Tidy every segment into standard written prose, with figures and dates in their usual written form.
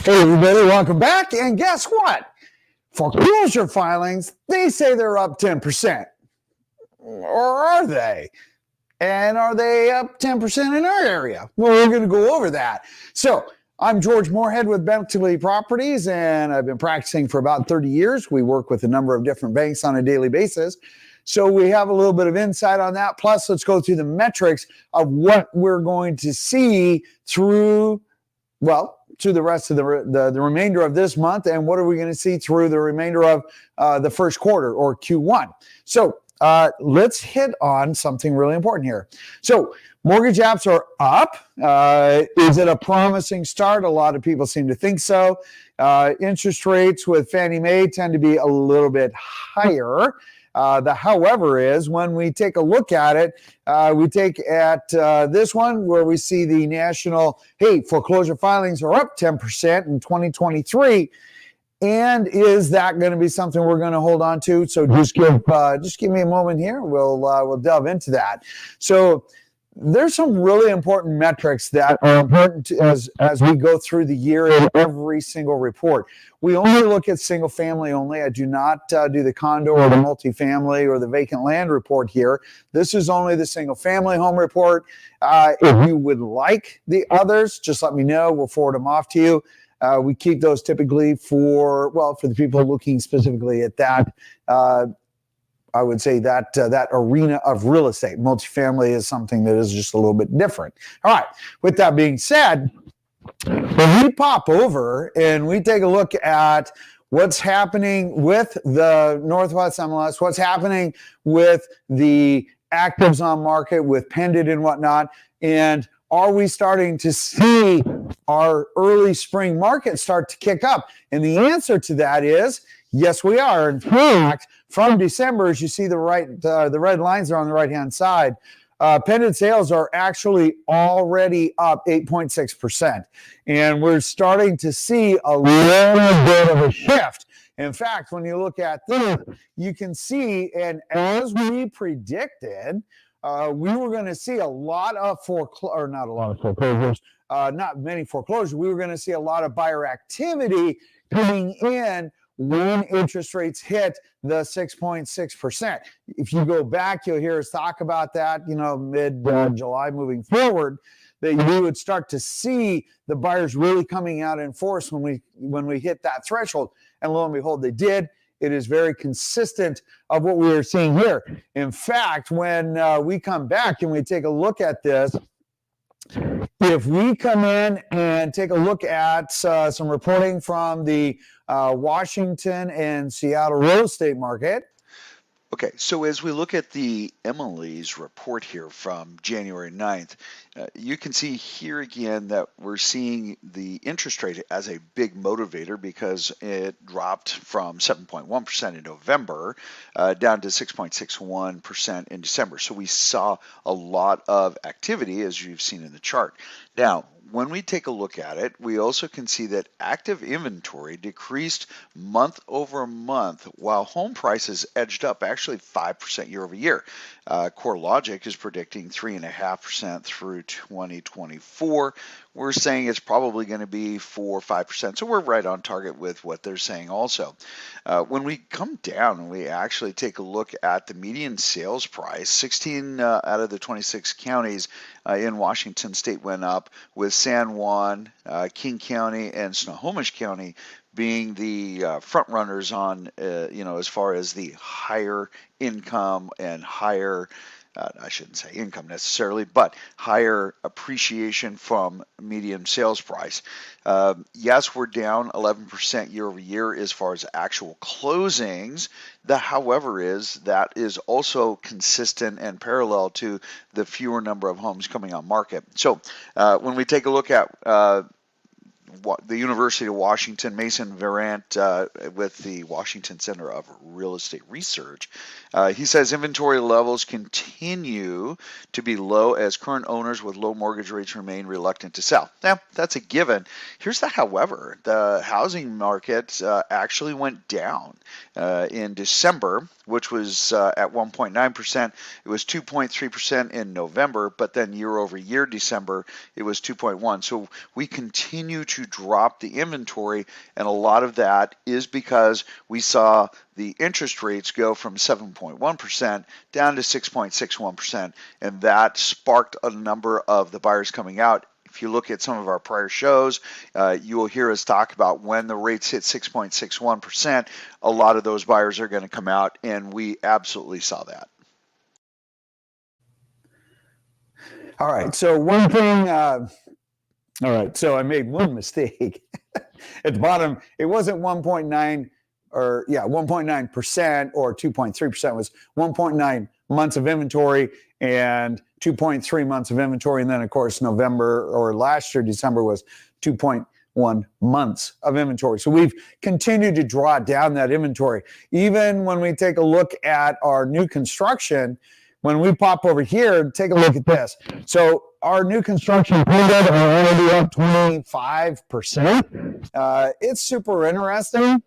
Hey everybody, welcome back. And guess what? Foreclosure filings, they say they're up 10%. Or are they? And are they up 10% in our area? Well, we're going to go over that. So I'm George Moorhead with Bentley Properties, and I've been practicing for about 30 years. We work with a number of different banks on a daily basis. So we have a little bit of insight on that. Plus, let's go through the metrics of what we're going to see through the rest of the remainder of this month, and what are we going to see through the remainder of the first quarter, or Q1. So let's hit on something really important here. So mortgage apps are up. Is it a promising start? A lot of people seem to think so. Interest rates with Fannie Mae tend to be a little bit higher. The however is, when we take a look at it, we take at this one where we see the national, foreclosure filings are up 10% in 2023. And is that going to be something we're going to hold on to? So just give me a moment here. We'll delve into that. So there's some really important metrics that are important as we go through the year in every single report. We only look at single family only. I do not do the condo or the multifamily or the vacant land report here. This is only the single family home report. If you would like the others, just let me know. We'll forward them off to you. We keep those typically for the people looking specifically at that. I would say that that arena of real estate. Multifamily is something that is just a little bit different. All right. With that being said, when we pop over and we take a look at what's happening with the Northwest MLS, what's happening with the actives on market, with pending and whatnot, and are we starting to see our early spring market start to kick up? And the answer to that is yes, we are. In fact, from December, as you see the red lines are on the right-hand side, pending sales are actually already up 8.6%. And we're starting to see a little bit of a shift. In fact, when you look at this, you can see, and as we predicted, we were going to see a lot of not many foreclosures. We were going to see a lot of buyer activity coming in when interest rates hit the 6.6%. If you go back, you'll hear us talk about that, mid-July moving forward, that you would start to see the buyers really coming out in force when we hit that threshold. And lo and behold, they did. It is very consistent of what we are seeing here. In fact, when we come back and we take a look at this, if we come in and take a look at some reporting from the Washington and Seattle real estate market. Okay, so as we look at the Emily's report here from January 9th, you can see here again that we're seeing the interest rate as a big motivator because it dropped from 7.1% in November down to 6.61% in December. So we saw a lot of activity, as you've seen in the chart. Now, when we take a look at it, we also can see that active inventory decreased month over month while home prices edged up actually 5% year over year. CoreLogic is predicting 3.5% through 2024. We're saying it's probably going to be 4 or 5%. So we're right on target with what they're saying also. When we come down and we actually take a look at the median sales price, 16 out of the 26 counties in Washington state went up, with San Juan, King County, and Snohomish County being the front runners on, as far as the higher income and higher, I shouldn't say income necessarily, but higher appreciation from median sales price. Yes, we're down 11% year over year as far as actual closings. The however is that is also consistent and parallel to the fewer number of homes coming on market. So when we take a look at the University of Washington, Mason Verant with the Washington Center of Real Estate Research, he says inventory levels continue to be low as current owners with low mortgage rates remain reluctant to sell. Now, that's a given. Here's the however. The housing market actually went down in December, which was at 1.9%. It was 2.3% in November, but then year over year, December, it was 2.1. So we continue to to drop the inventory, and a lot of that is because we saw the interest rates go from 7.1% down to 6.61%, and that sparked a number of the buyers coming out. If you look at some of our prior shows, you will hear us talk about when the rates hit 6.61%, a lot of those buyers are going to come out, and we absolutely saw that. All right, so one thing, all right, so I made one mistake. At the bottom, it wasn't 1.9 or 1.9% or 2.3%, was 1.9 months of inventory and 2.3 months of inventory. And then, of course, November or last year, December was 2.1 months of inventory. So we've continued to draw down that inventory. Even when we take a look at our new construction, when we pop over here, take a look at this. So our new construction period are already up 25%. It's super interesting.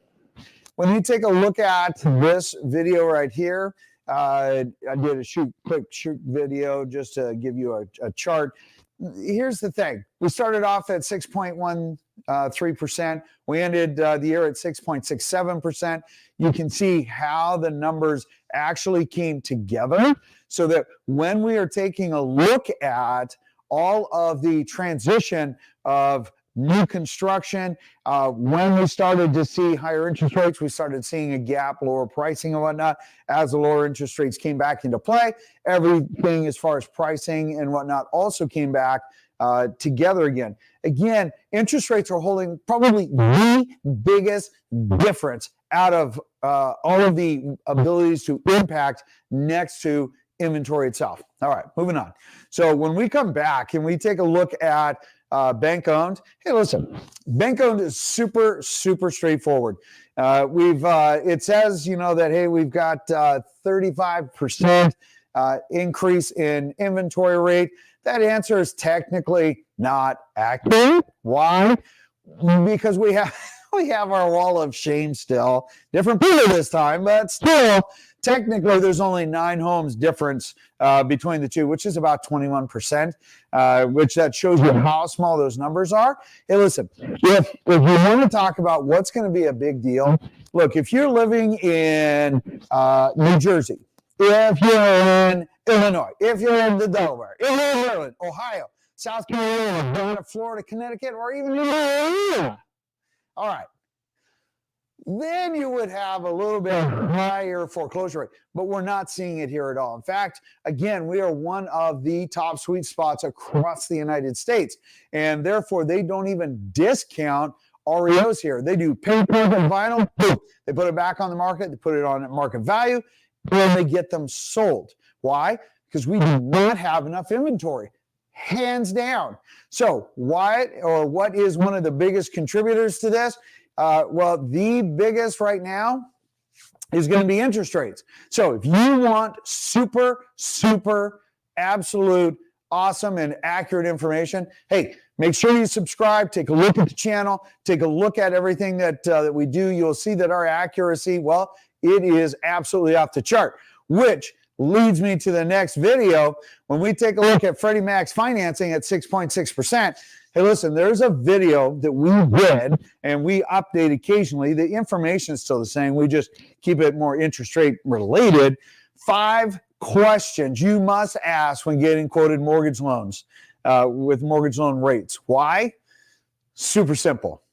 When you take a look at this video right here, I did a quick shoot video just to give you a chart. Here's the thing. We started off at 6.13%. We ended the year at 6.67%. You can see how the numbers actually came together so that when we are taking a look at all of the transition of new construction, when we started to see higher interest rates, we started seeing a gap, lower pricing and whatnot. As the lower interest rates came back into play, everything as far as pricing and whatnot also came back together again. Again, interest rates are holding probably the biggest difference out of all of the abilities to impact next to inventory itself. All right, moving on. So when we come back and we take a look at bank owned. Hey, listen, bank owned is super straightforward. It says, that, hey, we've got 35% increase in inventory rate. That answer is technically not accurate. Why? Because we have our wall of shame still. Different people this time, but still, technically, there's only 9 homes difference between the two, which is about 21%, which that shows you how small those numbers are. Hey, listen, if you want to talk about what's going to be a big deal, look, if you're living in New Jersey, if you're in Illinois, if you're in the Delaware, if you're in Maryland, Ohio, South Carolina, Florida, Connecticut, or even Louisiana, all right, then you would have a little bit higher foreclosure rate, but we're not seeing it here at all. In fact, again, we are one of the top sweet spots across the United States, and therefore they don't even discount REOs here. They do paper and vinyl, boom, they put it back on the market, they put it on at market value, and they get them sold. Why? Because we do not have enough inventory. Hands down. So what is one of the biggest contributors to this? Well, the biggest right now is going to be interest rates. So if you want super absolute awesome and accurate information, hey, make sure you subscribe, take a look at the channel, take a look at everything that we do. You'll see that our accuracy, well, it is absolutely off the chart, which leads me to the next video. When we take a look at Freddie Mac's financing at 6.6%, hey, listen, there's a video that we did and we update occasionally. The information is still the same. We just keep it more interest rate related. 5 questions you must ask when getting quoted mortgage loans with mortgage loan rates. Why? Super simple.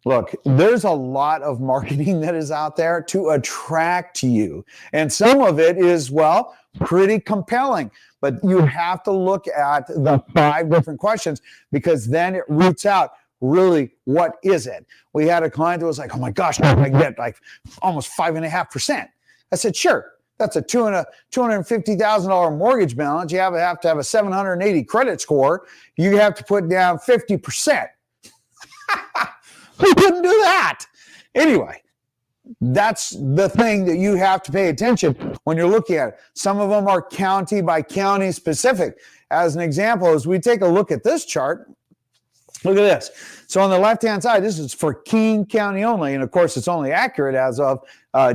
Look, there's a lot of marketing that is out there to attract you. And some of it is, well, pretty compelling. But you have to look at the 5 different questions because then it roots out really what is it. We had a client that was like, oh my gosh, I can get like almost 5.5%. I said, sure. That's a $250,000 mortgage balance. You have to have a 780 credit score. You have to put down 50%. Who couldn't do that? Anyway, that's the thing that you have to pay attention when you're looking at it. Some of them are county by county specific. As an example, as we take a look at this chart, look at this. So on the left-hand side, this is for King County only. And of course, it's only accurate as of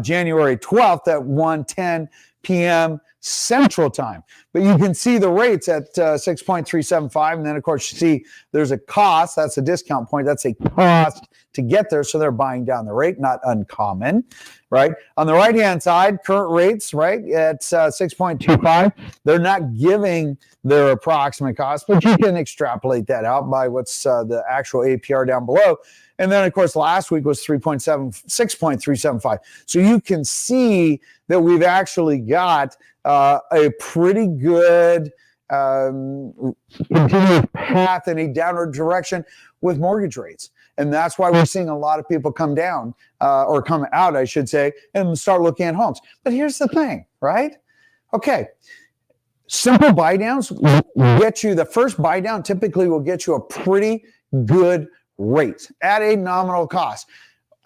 January 12th at 1:10 p.m. Central Time. But you can see the rates at 6.375. And then, of course, you see there's a cost. That's a discount point. That's a cost to get there. So they're buying down the rate, not uncommon, right? On the right-hand side, current rates, right, at 6.25. They're not giving their approximate cost, but you can extrapolate that out by what's the actual APR down below. And then, of course, last week was 6.375. So you can see that we've actually got a pretty good continuous path in a downward direction with mortgage rates. And that's why we're seeing a lot of people come down or come out, I should say, and start looking at homes. But here's the thing, right? Okay. Simple buy downs get you, the first buy down typically will get you a pretty good rate at a nominal cost.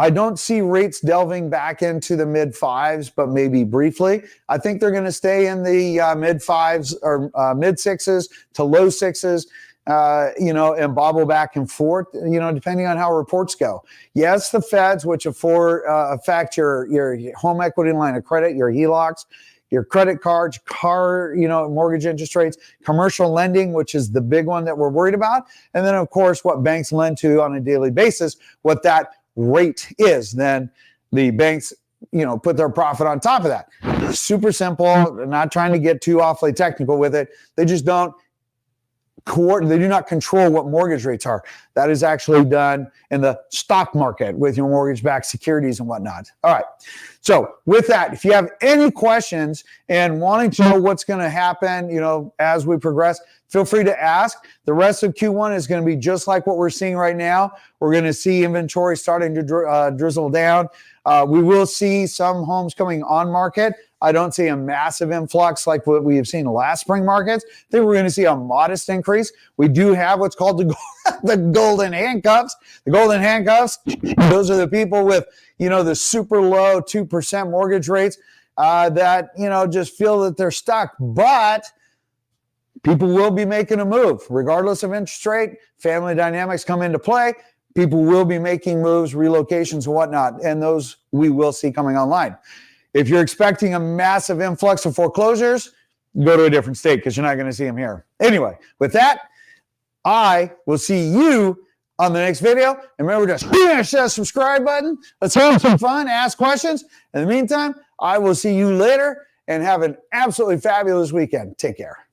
I don't see rates delving back into the mid fives, but maybe briefly. I think they're going to stay in the mid fives or mid sixes to low sixes, and bobble back and forth, depending on how reports go. Yes, the feds, which affect your home equity line of credit, your HELOCs, your credit cards, mortgage interest rates, commercial lending, which is the big one that we're worried about. And then, of course, what banks lend to on a daily basis, what that rate is. Then the banks, put their profit on top of that. Super simple, not trying to get too awfully technical with it. They just don't they do not control what mortgage rates are. That is actually done in the stock market with your mortgage-backed securities and whatnot. All right. So with that, if you have any questions and wanting to know what's going to happen, as we progress, feel free to ask. The rest of Q1 is going to be just like what we're seeing right now. We're going to see inventory starting to drizzle down. We will see some homes coming on market. I don't see a massive influx like what we have seen in the last spring markets. I think we're going to see a modest increase. We do have what's called the golden handcuffs. The golden handcuffs, those are the people with, the super low 2% mortgage rates that, just feel that they're stuck. But people will be making a move. Regardless of interest rate, family dynamics come into play. People will be making moves, relocations and whatnot, and those we will see coming online. If you're expecting a massive influx of foreclosures, go to a different state because you're not going to see them here. Anyway, with that, I will see you on the next video. And remember to smash that subscribe button. Let's have some fun, ask questions. In the meantime, I will see you later and have an absolutely fabulous weekend. Take care.